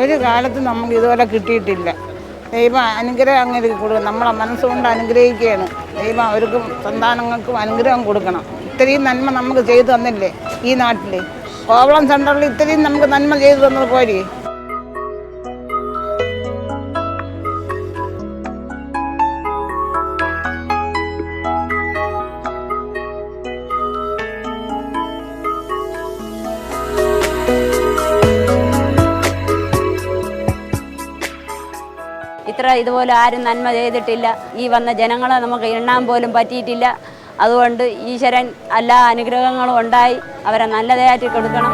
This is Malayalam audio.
ഒരു കാലത്ത് നമുക്ക് ഇതുപോലെ കിട്ടിയിട്ടില്ല. ദൈവം അനുഗ്രഹം അങ്ങനെ കൊടുക്കണം. നമ്മളെ മനസ്സുകൊണ്ട് അനുഗ്രഹിക്കുകയാണ്. ദൈവം അവർക്കും സന്താനങ്ങൾക്കും അനുഗ്രഹം കൊടുക്കണം. ഇത്രയും നന്മ നമുക്ക് ചെയ്തു തന്നില്ലേ ഈ നാട്ടിൽ. കോവളം സെൻ്ററിൽ ഇത്രയും നമുക്ക് നന്മ ചെയ്തു തന്നത് പോരെ. ഇതുപോലെ ആരും നന്മ ചെയ്തിട്ടില്ല. ഈ വന്ന ജനങ്ങളെ നമുക്ക് എണ്ണാൻ പോലും പറ്റിയിട്ടില്ല. അതുകൊണ്ട് ഈശ്വരൻ എല്ലാ അനുഗ്രഹങ്ങളും ഉണ്ടായി അവരെ നല്ലതായിട്ട് കൊടുക്കണം.